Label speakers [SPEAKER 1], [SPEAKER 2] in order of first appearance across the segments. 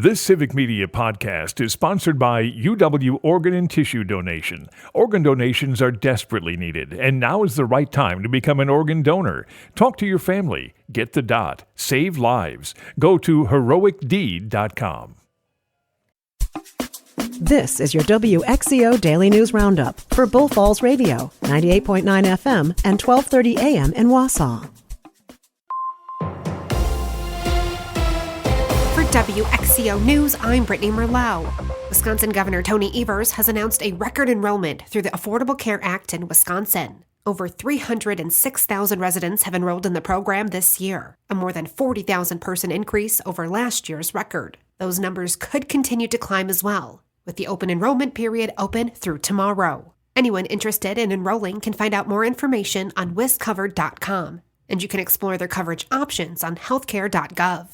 [SPEAKER 1] This Civic Media podcast is sponsored by UW Organ and Tissue Donation. Organ donations are desperately needed, and now is the right time to become an organ donor. Talk to your family. Get the dot. Save lives. Go to heroicdeed.com.
[SPEAKER 2] This is your WXCO Daily News Roundup for Bull Falls Radio, 98.9 FM and 1230 AM in Wausau.
[SPEAKER 3] For WXCO News, I'm Brittany Merlot. Wisconsin Governor Tony Evers has announced a record enrollment through the Affordable Care Act in Wisconsin. Over 306,000 residents have enrolled in the program this year, a more than 40,000 person increase over last year's record. Those numbers could continue to climb as well, with the open enrollment period open through tomorrow. Anyone interested in enrolling can find out more information on wiscovered.com, and you can explore their coverage options on healthcare.gov.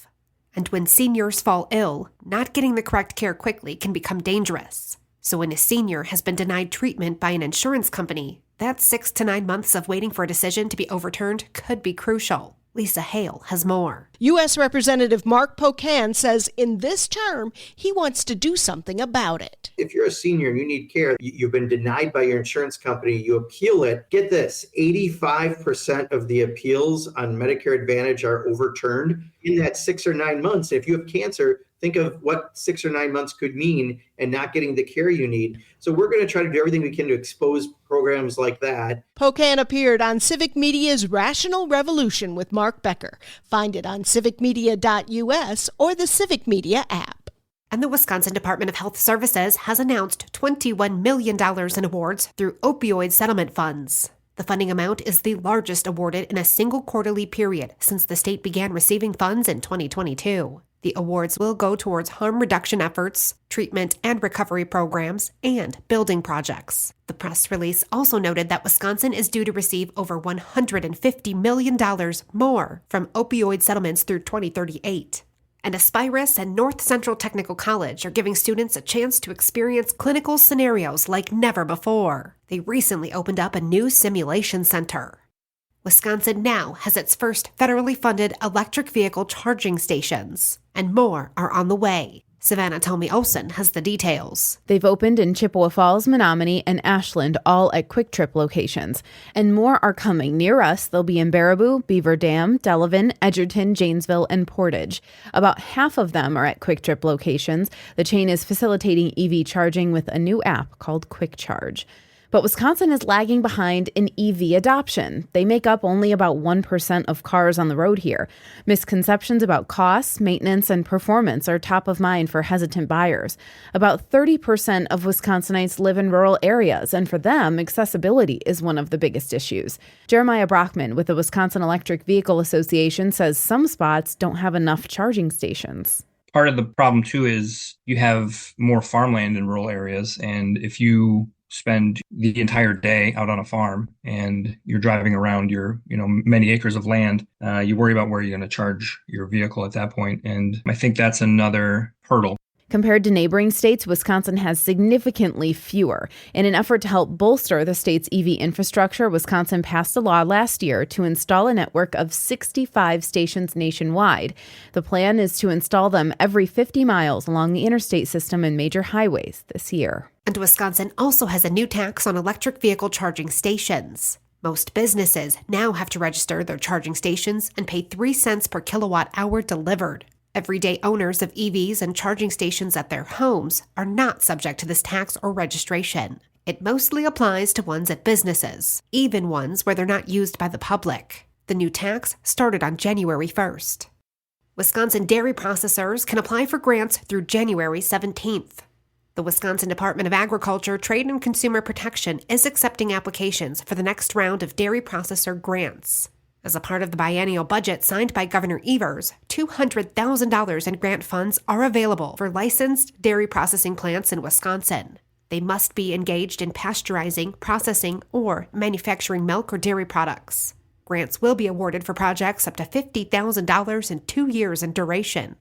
[SPEAKER 3] And when seniors fall ill, not getting the correct care quickly can become dangerous. So when a senior has been denied treatment by an insurance company, that 6 to 9 months of waiting for a decision to be overturned could be crucial. Lisa Hale has more.
[SPEAKER 4] U.S. Representative Mark Pocan says in this term, he wants to do something about it.
[SPEAKER 5] If you're a senior and you need care, you've been denied by your insurance company, you appeal it. Get this, 85% of the appeals on Medicare Advantage are overturned in that 6 or 9 months. If you have cancer, think of what 6 or 9 months could mean and not getting the care you need. So we're going to try to do everything we can to expose programs like that.
[SPEAKER 4] Pocan appeared on Civic Media's Rational Revolution with Mark Becker. Find it on civicmedia.us or the Civic Media app.
[SPEAKER 3] And the Wisconsin Department of Health Services has announced $21 million in awards through opioid settlement funds. The funding amount is the largest awarded in a single quarterly period since the state began receiving funds in 2022. The awards will go towards harm reduction efforts, treatment and recovery programs, and building projects. The press release also noted that Wisconsin is due to receive over $150 million more from opioid settlements through 2038. And Aspirus and North Central Technical College are giving students a chance to experience clinical scenarios like never before. They recently opened up a new simulation center. Wisconsin now has its first federally funded electric vehicle charging stations, and more are on the way. Savannah Tomey Olsen has the details.
[SPEAKER 6] They've opened in Chippewa Falls, Menominee, and Ashland, all at Quick Trip locations. And more are coming near us. They'll be in Baraboo, Beaver Dam, Delavan, Edgerton, Janesville, and Portage. About half of them are at Quick Trip locations. The chain is facilitating EV charging with a new app called Quick Charge. But Wisconsin is lagging behind in EV adoption. They make up only about 1% of cars on the road here. Misconceptions about costs, maintenance, and performance are top of mind for hesitant buyers. About 30% of Wisconsinites live in rural areas, and for them, accessibility is one of the biggest issues. Jeremiah Brockman with the Wisconsin Electric Vehicle Association says some spots don't have enough charging stations.
[SPEAKER 7] Part of the problem, too, is you have more farmland in rural areas, and if you spend the entire day out on a farm and you're driving around your, many acres of land, you worry about where you're going to charge your vehicle at that point. And I think that's another hurdle.
[SPEAKER 6] Compared to neighboring states, Wisconsin has significantly fewer. In an effort to help bolster the state's EV infrastructure, Wisconsin passed a law last year to install a network of 65 stations nationwide. The plan is to install them every 50 miles along the interstate system and major highways this year.
[SPEAKER 3] And Wisconsin also has a new tax on electric vehicle charging stations. Most businesses now have to register their charging stations and pay 3 cents per kilowatt hour delivered. Everyday owners of EVs and charging stations at their homes are not subject to this tax or registration. It mostly applies to ones at businesses, even ones where they're not used by the public. The new tax started on January 1st. Wisconsin dairy processors can apply for grants through January 17th. The Wisconsin Department of Agriculture, Trade and Consumer Protection is accepting applications for the next round of dairy processor grants. As a part of the biennial budget signed by Governor Evers, $200,000 in grant funds are available for licensed dairy processing plants in Wisconsin. They must be engaged in pasteurizing, processing, or manufacturing milk or dairy products. Grants will be awarded for projects up to $50,000 in 2 years in duration.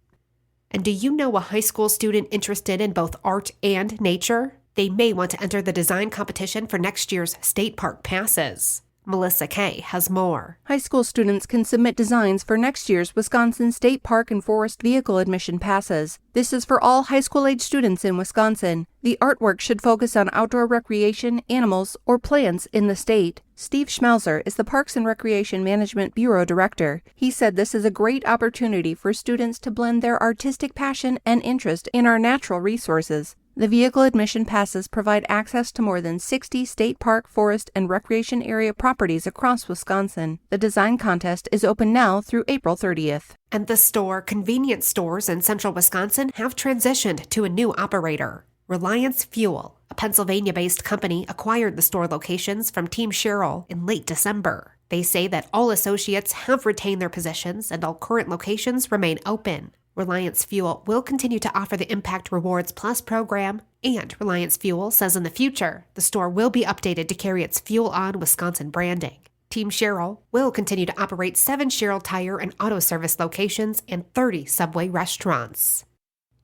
[SPEAKER 3] And do you know a high school student interested in both art and nature? They may want to enter the design competition for next year's state park passes. Melissa Kay has more.
[SPEAKER 8] High school students can submit designs for next year's Wisconsin State Park and Forest Vehicle Admission passes. This is for all high school-age students in Wisconsin. The artwork should focus on outdoor recreation, animals, or plants in the state. Steve Schmelzer is the Parks and Recreation Management Bureau Director. He said this is a great opportunity for students to blend their artistic passion and interest in our natural resources. The vehicle admission passes provide access to more than 60 state park, forest, and recreation area properties across Wisconsin. The design contest is open now through April 30th.
[SPEAKER 3] And the convenience stores in central Wisconsin have transitioned to a new operator. Reliance Fuel, a Pennsylvania-based company, acquired the store locations from Team Sherrill in late December. They say that all associates have retained their positions and all current locations remain open. Reliance Fuel will continue to offer the Impact Rewards Plus program, and Reliance Fuel says in the future, the store will be updated to carry its Fuel On Wisconsin branding. Team Sherrill will continue to operate 7 Sherrill Tire and Auto Service locations and 30 Subway restaurants.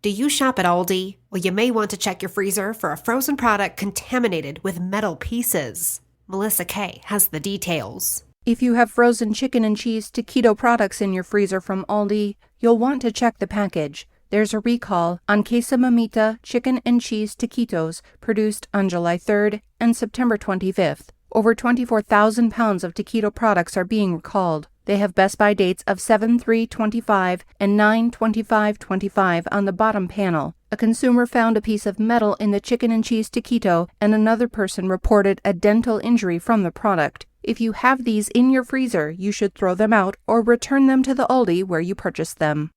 [SPEAKER 3] Do you shop at Aldi? Well, you may want to check your freezer for a frozen product contaminated with metal pieces. Melissa Kay has the details.
[SPEAKER 8] If you have frozen chicken and cheese taquito products in your freezer from Aldi, you'll want to check the package. There's a recall on Queso Mamita chicken and cheese taquitos produced on July 3rd and September 25th. Over 24,000 pounds of taquito products are being recalled. They have Best By dates of 7/3/25 and 9/25/25 on the bottom panel. A consumer found a piece of metal in the chicken and cheese taquito, and another person reported a dental injury from the product. If you have these in your freezer, you should throw them out or return them to the Aldi where you purchased them.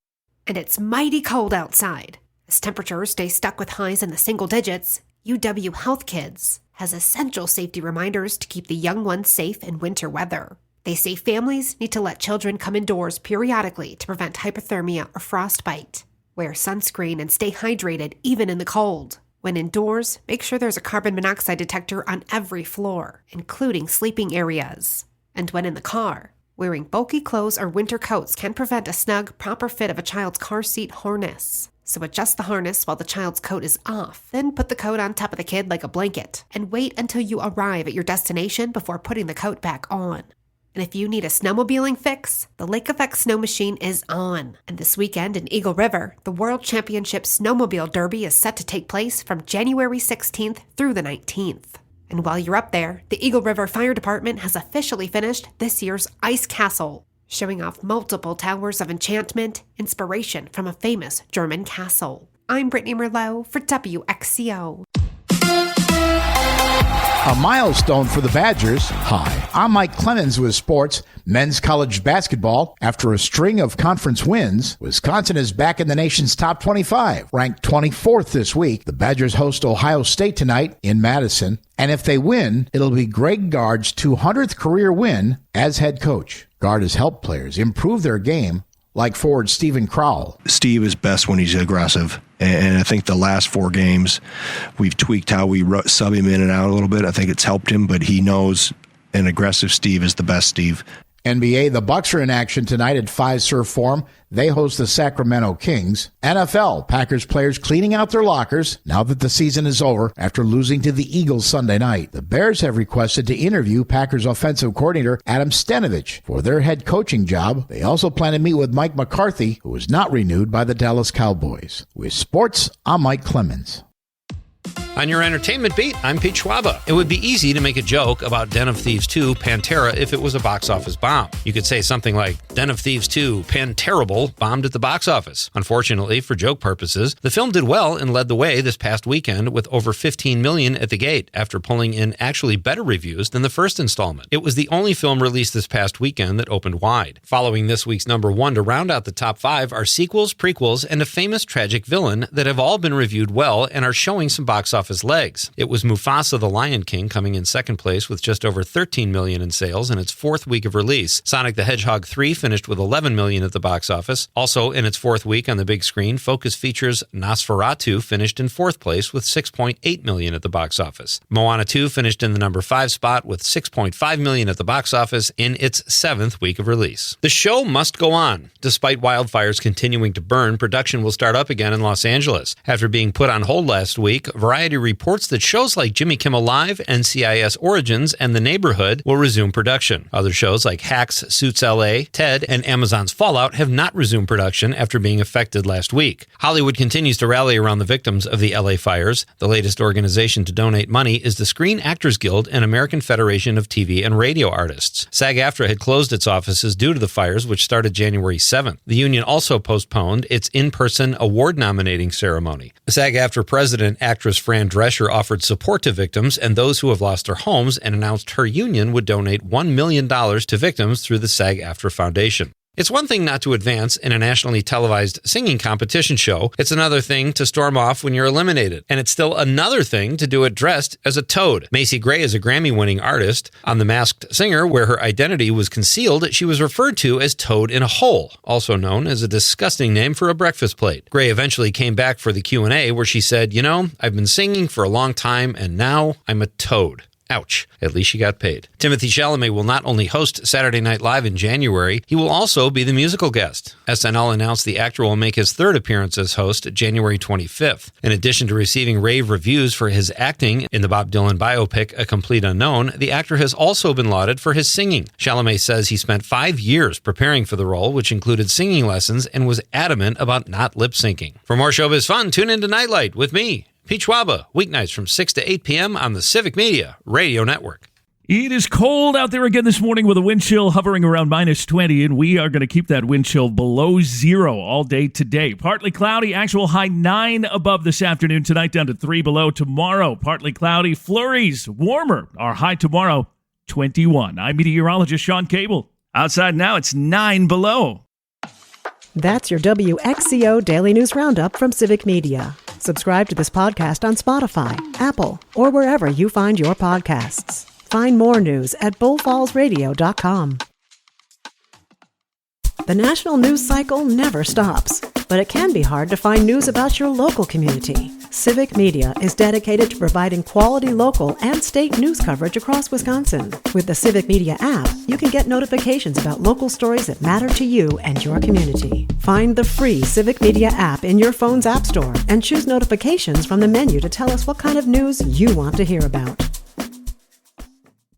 [SPEAKER 3] And it's mighty cold outside. As temperatures stay stuck with highs in the single digits, UW Health Kids has essential safety reminders to keep the young ones safe in winter weather. They say families need to let children come indoors periodically to prevent hypothermia or frostbite. Wear sunscreen and stay hydrated even in the cold. When indoors, make sure there's a carbon monoxide detector on every floor, including sleeping areas. And when in the car, wearing bulky clothes or winter coats can prevent a snug, proper fit of a child's car seat harness. So adjust the harness while the child's coat is off, then put the coat on top of the kid like a blanket, and wait until you arrive at your destination before putting the coat back on. And if you need a snowmobiling fix, the Lake Effect Snow Machine is on. And this weekend in Eagle River, the World Championship Snowmobile Derby is set to take place from January 16th through the 19th. And while you're up there, the Eagle River Fire Department has officially finished this year's Ice Castle, showing off multiple towers of enchantment, inspiration from a famous German castle. I'm Brittany Merlot for WXCO.
[SPEAKER 9] A milestone for the Badgers. Hi, I'm Mike Clemens with sports. Men's college basketball. After a string of conference wins, Wisconsin is back in the nation's top 25, ranked 24th this week. The Badgers host Ohio State tonight in Madison, and if they win, it'll be Greg Gard's 200th career win as head coach. Gard has helped players improve their game, like forward Stephen Crowell.
[SPEAKER 10] Steve is best when he's aggressive. And I think the last 4 games, we've tweaked how we sub him in and out a little bit. I think it's helped him, but he knows an aggressive Steve is the best Steve.
[SPEAKER 9] NBA, the Bucks are in action tonight at Fiserv Forum. They host the Sacramento Kings. NFL, Packers players cleaning out their lockers now that the season is over after losing to the Eagles Sunday night. The Bears have requested to interview Packers offensive coordinator Adam Stenavich for their head coaching job. They also plan to meet with Mike McCarthy, who was not renewed by the Dallas Cowboys. With sports, I'm Mike Clemens.
[SPEAKER 11] On your entertainment beat, I'm Pete Schwaba. It would be easy to make a joke about Den of Thieves 2, Pantera, if it was a box office bomb. You could say something like, Den of Thieves 2, Panterrible, bombed at the box office. Unfortunately, for joke purposes, the film did well and led the way this past weekend with over $15 million at the gate after pulling in actually better reviews than the first installment. It was the only film released this past weekend that opened wide. Following this week's number 1 to round out the top 5 are sequels, prequels, and a famous tragic villain that have all been reviewed well and are showing some box office legs. It was Mufasa the Lion King coming in second place with just over $13 million in sales in its 4th week of release. Sonic the Hedgehog 3 finished with $11 million at the box office. Also in its 4th week on the big screen, Focus Features' Nosferatu finished in 4th place with $6.8 million at the box office. Moana 2 finished in the number 5 spot with $6.5 million at the box office in its 7th week of release. The show must go on. Despite wildfires continuing to burn, production will start up again in Los Angeles. After being put on hold last week, Variety Variety reports that shows like Jimmy Kimmel Live, NCIS Origins, and The Neighborhood will resume production. Other shows like Hacks, Suits LA, Ted, and Amazon's Fallout have not resumed production after being affected last week. Hollywood continues to rally around the victims of the LA fires. The latest organization to donate money is the Screen Actors Guild and American Federation of TV and Radio Artists. SAG-AFTRA had closed its offices due to the fires, which started January 7th. The union also postponed its in-person award nominating ceremony. The SAG-AFTRA president, actress Fran Drescher, offered support to victims and those who have lost their homes and announced her union would donate $1 million to victims through the SAG-AFTRA Foundation. It's one thing not to advance in a nationally televised singing competition show. It's another thing to storm off when you're eliminated. And it's still another thing to do it dressed as a toad. Macy Gray is a Grammy-winning artist. On The Masked Singer, where her identity was concealed, she was referred to as Toad in a Hole, also known as a disgusting name for a breakfast plate. Gray eventually came back for the Q&A, where she said, "You know, I've been singing for a long time, and now I'm a toad." Ouch. At least she got paid. Timothée Chalamet will not only host Saturday Night Live in January, he will also be the musical guest. SNL announced the actor will make his third appearance as host January 25th. In addition to receiving rave reviews for his acting in the Bob Dylan biopic A Complete Unknown, the actor has also been lauded for his singing. Chalamet says he spent 5 years preparing for the role, which included singing lessons, and was adamant about not lip-syncing. For more showbiz fun, tune into Nightlight with me, Pete Schwaba, weeknights from 6 to 8 p.m. on the Civic Media Radio Network.
[SPEAKER 12] It is cold out there again this morning with a wind chill hovering around minus 20, and we are going to keep that wind chill below zero all day today. Partly cloudy, actual high 9 above this afternoon. Tonight down to 3 below. Tomorrow, partly cloudy, flurries, warmer. Our high tomorrow, 21. I'm meteorologist Sean Cable. Outside now, it's 9 below.
[SPEAKER 2] That's your WXCO Daily News Roundup from Civic Media. Subscribe to this podcast on Spotify, Apple, or wherever you find your podcasts. Find more news at bullfallsradio.com. The national news cycle never stops, but it can be hard to find news about your local community. Civic Media is dedicated to providing quality local and state news coverage across Wisconsin. With the Civic Media app, you can get notifications about local stories that matter to you and your community. Find the free Civic Media app in your phone's app store and choose notifications from the menu to tell us what kind of news you want to hear about.